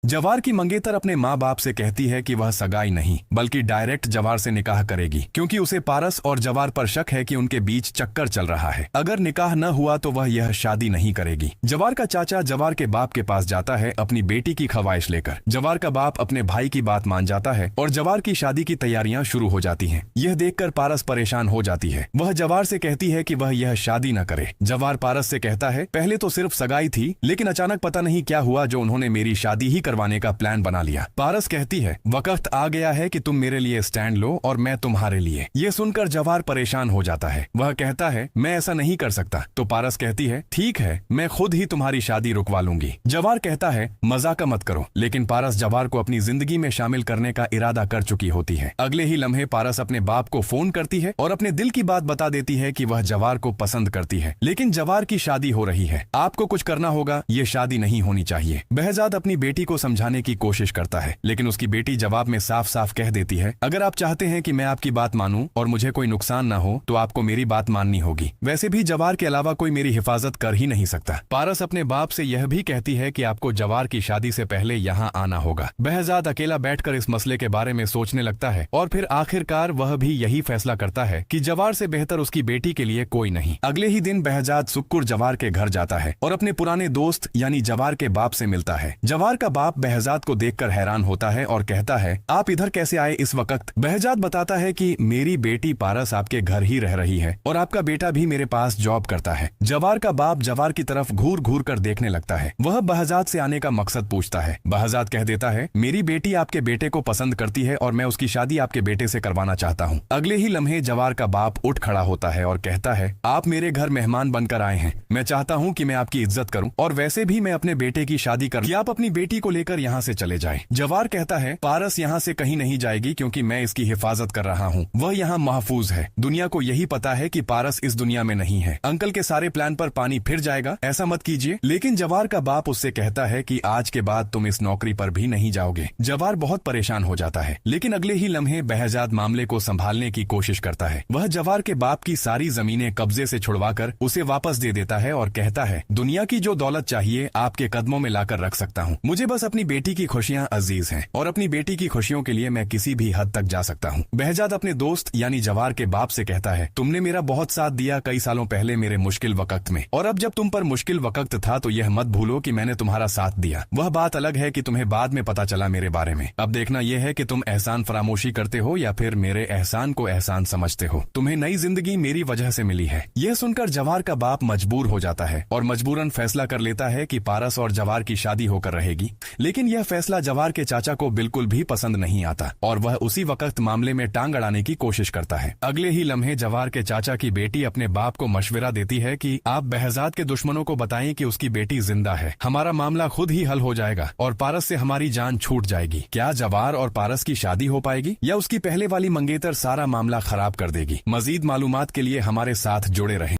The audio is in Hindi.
जवार की मंगेतर अपने माँ बाप से कहती है कि वह सगाई नहीं बल्कि डायरेक्ट जवार से निकाह करेगी, क्योंकि उसे पारस और जवार पर शक है कि उनके बीच चक्कर चल रहा है। अगर निकाह न हुआ तो वह यह शादी नहीं करेगी। जवार का चाचा जवार के बाप के पास जाता है अपनी बेटी की ख्वाहिश लेकर। जवार का बाप अपने भाई की बात मान जाता है और जवार की शादी की तैयारियां शुरू हो जाती हैं। यह देखकर पारस परेशान हो जाती है। वह जवार से कहती है कि वह यह शादी न करे। जवार पारस से कहता है, पहले तो सिर्फ सगाई थी, लेकिन अचानक पता नहीं क्या हुआ जो उन्होंने मेरी शादी ही करवाने का प्लान बना लिया। पारस कहती है, वक्त आ गया है कि तुम मेरे लिए स्टैंड लो और मैं तुम्हारे लिए। ये सुनकर जवार परेशान हो जाता है। वह कहता है, मैं ऐसा नहीं कर सकता। तो पारस कहती है, ठीक है, मैं खुद ही तुम्हारी शादी रुकवा लूंगी। जवार कहता है, मजाक मत करो। लेकिन पारस जवार को अपनी जिंदगी में शामिल करने का इरादा कर चुकी होती है। अगले ही लम्हे पारस अपने बाप को फोन करती है और अपने दिल की बात बता देती है कि वह जवार को पसंद करती है, लेकिन जवार की शादी हो रही है। आपको कुछ करना होगा, ये शादी नहीं होनी चाहिए। बहजाद अपनी बेटी को समझाने की कोशिश करता है, लेकिन उसकी बेटी जवाब में साफ साफ कह देती है, अगर आप चाहते हैं कि मैं आपकी बात मानूं और मुझे कोई नुकसान ना हो तो आपको मेरी बात माननी होगी। वैसे भी जवार के अलावा कोई मेरी हिफाजत कर ही नहीं सकता। पारस अपने बाप से यह भी कहती है कि आपको जवार की शादी से पहले यहाँ आना होगा। बहजाद अकेला बैठकर इस मसले के बारे में सोचने लगता है और फिर आखिरकार वह भी यही फैसला करता है कि जवार से बेहतर उसकी बेटी के लिए कोई नहीं। अगले ही दिन बहजाद सुक्कुर जवार के घर जाता है और अपने पुराने दोस्त यानी जवार के बाप से मिलता है। जवार का बाप बहजाद को देखकर हैरान होता है और कहता है, आप इधर कैसे आए इस वक्त? बहजाद बताता है कि मेरी बेटी पारस आपके घर ही रह रही है और आपका बेटा भी मेरे पास जॉब करता है। जवार का बाप जवार की तरफ घूर घूर कर देखने लगता है। वह बहजाद से आने का मकसद पूछता है। बहजाद कह देता है, मेरी बेटी आपके बेटे को पसंद करती है और मैं उसकी शादी आपके बेटे से करवाना चाहता हूँ। अगले ही लम्हे जवार का बाप उठ खड़ा होता है और कहता है, आप मेरे घर मेहमान बनकर आए हैं। मैं चाहता हूँ कि मैं आपकी इज्जत करूँ और वैसे भी मैं अपने बेटे की शादी कर, आप अपनी बेटी को लेकर यहाँ से चले जाए। जवार कहता है, पारस यहाँ से कहीं नहीं जाएगी क्योंकि मैं इसकी हिफाजत कर रहा हूँ। वह यहाँ महफूज है। दुनिया को यही पता है कि पारस इस दुनिया में नहीं है। अंकल के सारे प्लान पर पानी फिर जाएगा, ऐसा मत कीजिए। लेकिन जवार का बाप उससे कहता है कि आज के बाद तुम इस नौकरी पर भी नहीं जाओगे। जवार बहुत परेशान हो जाता है, लेकिन अगले ही लम्हे बहजाद मामले को संभालने की कोशिश करता है। वह जवार के बाप की सारी जमीनें कब्जे से छुड़वाकर उसे वापस दे देता है और कहता है, दुनिया की जो दौलत चाहिए आपके कदमों में लाकर रख सकता हूँ। मुझे बस अपनी बेटी की खुशियाँ अजीज हैं और अपनी बेटी की खुशियों के लिए मैं किसी भी हद तक जा सकता हूँ। बहजाद अपने दोस्त यानी जवार के बाप से कहता है, तुमने मेरा बहुत साथ दिया कई सालों पहले मेरे मुश्किल वक्त में, और अब जब तुम पर मुश्किल वक्त था तो यह मत भूलो कि मैंने तुम्हारा साथ दिया। वह बात अलग है कि तुम्हें बाद में पता चला मेरे बारे में। अब देखना यह है कि तुम एहसान फरामोशी करते हो या फिर मेरे एहसान को एहसान समझते हो। तुम्हें नई जिंदगी मेरी वजह से मिली है। यह सुनकर जवार का बाप मजबूर हो जाता है और मजबूरन फैसला कर लेता है कि पारस और जवार की शादी होकर रहेगी। लेकिन यह फैसला जवार के चाचा को बिल्कुल भी पसंद नहीं आता और वह उसी वक्त मामले में टांग अड़ाने की कोशिश करता है। अगले ही लम्हे जवार के चाचा की बेटी अपने बाप को मशवरा देती है कि आप बहजाद के दुश्मनों को बताएं कि उसकी बेटी जिंदा है। हमारा मामला खुद ही हल हो जाएगा और पारस से हमारी जान छूट जाएगी। क्या जवार और पारस की शादी हो पाएगी या उसकी पहले वाली मंगेतर सारा मामला खराब कर देगी? मजीद मालूमात के लिए हमारे साथ जुड़े रहें।